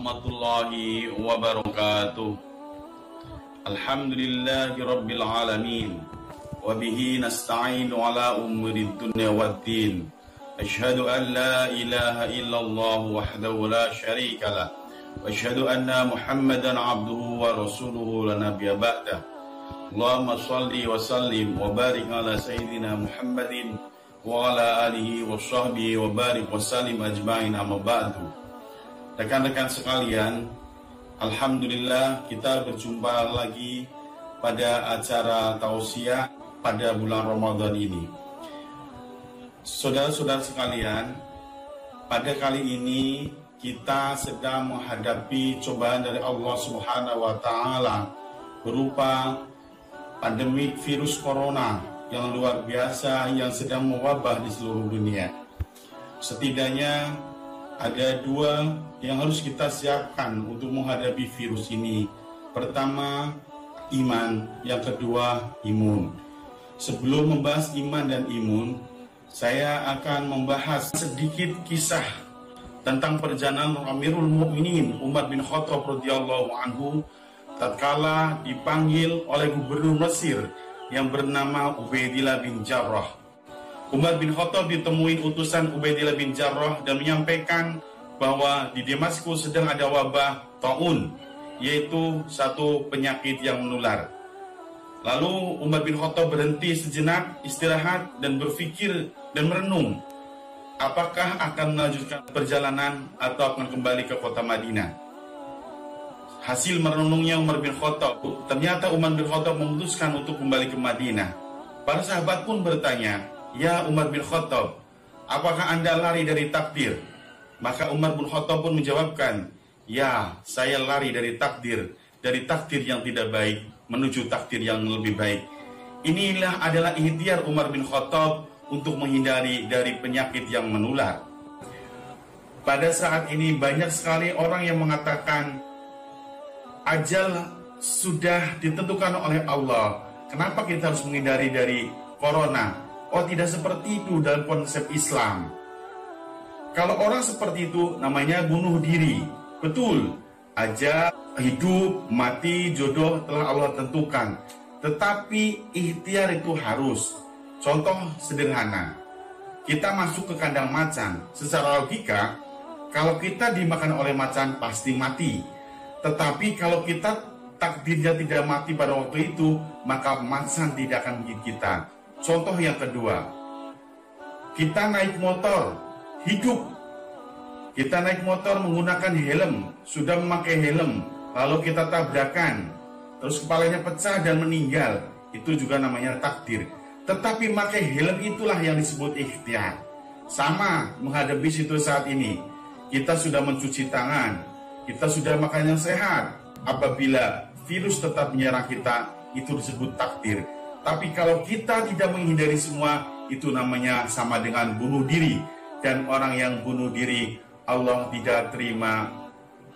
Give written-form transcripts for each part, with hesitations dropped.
warahmatullahi wabarakatuh. Alhamdulillahi rabbil alamin, wabihi nasta'inu ala umurid dunya waddin. Ashhadu an la ilaha illallah wahdahu la syarika lah, wa ashhadu anna Muhammadan abduhu wa rasuluhu la nabiyya ba'dah. Allahumma shalli wa sallim wa barik ala sayyidina Muhammadin wa ala alihi wa sahbihi wa barik wa sallim ajma'in, amma ba'du. Rekan-rekan sekalian, alhamdulillah kita berjumpa lagi pada acara tausiah pada bulan Ramadan ini. Saudara-saudara sekalian, pada kali ini kita sedang menghadapi cobaan dari Allah Subhanahu wa taala berupa pandemi virus corona yang luar biasa yang sedang mewabah di seluruh dunia. Setidaknya ada dua yang harus kita siapkan untuk menghadapi virus ini. Pertama, iman. Yang kedua, imun. Sebelum membahas iman dan imun, saya akan membahas sedikit kisah tentang perjalanan Amirul Mukminin Umar bin Khattab radhiyallahu anhu tatkala dipanggil oleh gubernur Mesir yang bernama Ubaidillah bin Jarrah. Umar bin Khattab ditemui utusan Ubaidillah bin Jarrah dan menyampaikan bahwa di Damaskus sedang ada wabah taun, yaitu satu penyakit yang menular. Lalu Umar bin Khattab berhenti sejenak, istirahat dan berpikir dan merenung, apakah akan melanjutkan perjalanan atau akan kembali ke kota Madinah. Hasil merenungnya Umar bin Khattab, ternyata Umar bin Khattab memutuskan untuk kembali ke Madinah. Para sahabat pun bertanya, "Ya Umar bin Khattab, apakah Anda lari dari takdir?" Maka Umar bin Khattab pun menjawabkan, "Ya, saya lari dari takdir yang tidak baik menuju takdir yang lebih baik." Inilah adalah ikhtiar Umar bin Khattab untuk menghindari dari penyakit yang menular. Pada saat ini banyak sekali orang yang mengatakan ajal sudah ditentukan oleh Allah. Kenapa kita harus menghindari dari corona? Oh, tidak seperti itu dalam konsep Islam. Kalau orang seperti itu namanya bunuh diri. Betul, ajal, hidup, mati, jodoh telah Allah tentukan. Tetapi ikhtiar itu harus. Contoh sederhana, kita masuk ke kandang macan. Secara logika, kalau kita dimakan oleh macan pasti mati. Tetapi kalau kita takdirnya tidak mati pada waktu itu, maka macan tidak akan menggigit kita. Contoh yang kedua, kita naik motor, hidup. Kita naik motor menggunakan helm, sudah memakai helm, lalu kita tabrakan, terus kepalanya pecah dan meninggal. Itu juga namanya takdir. Tetapi memakai helm itulah yang disebut ikhtiar. Sama menghadapi situasi saat ini. Kita sudah mencuci tangan, kita sudah makan yang sehat. Apabila virus tetap menyerang kita, itu disebut takdir. Tapi kalau kita tidak menghindari semua, itu namanya sama dengan bunuh diri. Dan orang yang bunuh diri, Allah tidak terima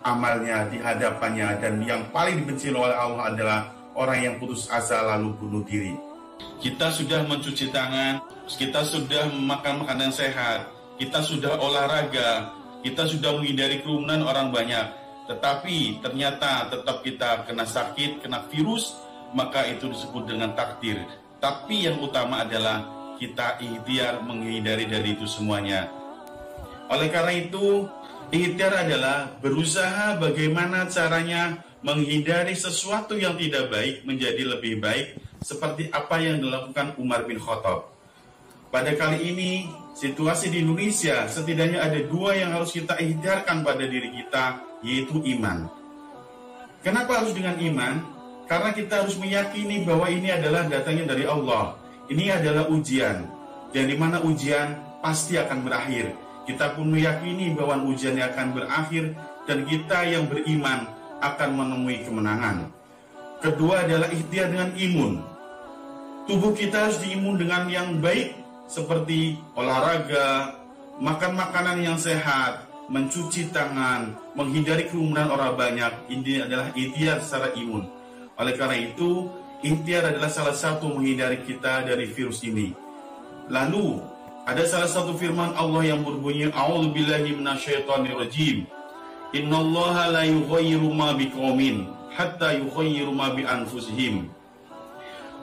amalnya di hadapannya. Dan yang paling dibenci oleh Allah adalah orang yang putus asa lalu bunuh diri. Kita sudah mencuci tangan, kita sudah makan makanan sehat, kita sudah olahraga, kita sudah menghindari kerumunan orang banyak. Tetapi ternyata tetap kita kena sakit, kena virus, maka itu disebut dengan takdir. Tapi yang utama adalah kita ikhtiar menghindari dari itu semuanya. Oleh karena itu, ikhtiar adalah berusaha bagaimana caranya menghindari sesuatu yang tidak baik menjadi lebih baik, seperti apa yang dilakukan Umar bin Khattab. Pada kali ini, situasi di Indonesia setidaknya ada dua yang harus kita ikhtiarkan pada diri kita, yaitu iman. Kenapa harus dengan iman? Karena kita harus meyakini bahwa ini adalah datangnya dari Allah. Ini adalah ujian, dan di mana ujian pasti akan berakhir. Kita pun meyakini bahwa ujiannya akan berakhir, dan kita yang beriman akan menemui kemenangan. Kedua adalah ikhtiar dengan imun. Tubuh kita harus diimun dengan yang baik, seperti olahraga, makan makanan yang sehat, mencuci tangan, menghindari kerumunan orang banyak. Ini adalah ikhtiar secara imun. Oleh karena itu, ikhtiar adalah salah satu menghindari kita dari virus ini. Lalu, ada salah satu firman Allah yang berbunyi, A'udzubillahi minasyaitonirrajim. Innallaha la yughayyiru ma biqaumin hatta yughayyiru ma bi anfusihim.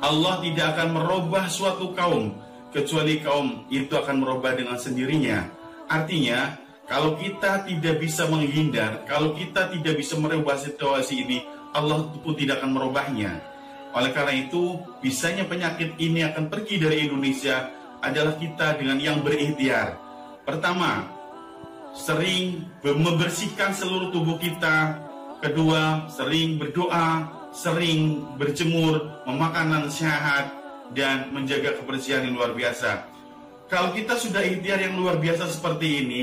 Allah tidak akan merubah suatu kaum kecuali kaum itu akan merubah dengan sendirinya. Artinya, kalau kita tidak bisa menghindar, kalau kita tidak bisa merubah situasi ini, Allah pun tidak akan merubahnya. Oleh karena itu, bisanya penyakit ini akan pergi dari Indonesia adalah kita dengan yang berikhtiar. Pertama, sering membersihkan seluruh tubuh kita. Kedua, sering berdoa, sering berjemur, memakan makanan sehat, dan menjaga kebersihan yang luar biasa. Kalau kita sudah ikhtiar yang luar biasa seperti ini,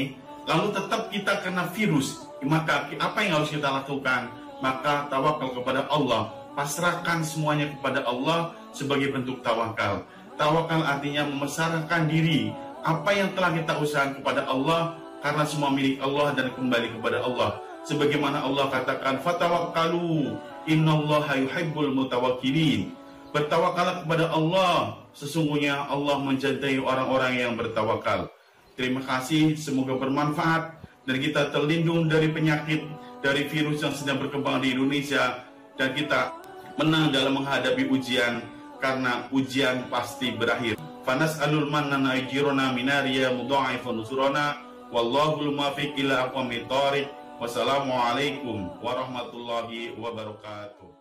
lalu tetap kita kena virus, maka apa yang harus kita lakukan? Maka tawakal kepada Allah, pasrahkan semuanya kepada Allah sebagai bentuk tawakal. Tawakal artinya membesarkan diri, apa yang telah kita usahakan kepada Allah, karena semua milik Allah dan kembali kepada Allah. Sebagaimana Allah katakan, fatawakkalu innallaha yuhibbul mutawakkilin. Bertawakallah kepada Allah, sesungguhnya Allah mencintai orang-orang yang bertawakal. Terima kasih, semoga bermanfaat dan kita terlindung dari penyakit, dari virus yang sedang berkembang di Indonesia, dan kita menang dalam menghadapi ujian, karena ujian pasti berakhir. Fanas'alul manna ajirona minariya mudha'ifun nusurona. Wallahul muwaffiq ila aqwamit thoriq. Wassalamualaikum warahmatullahi wabarakatuh.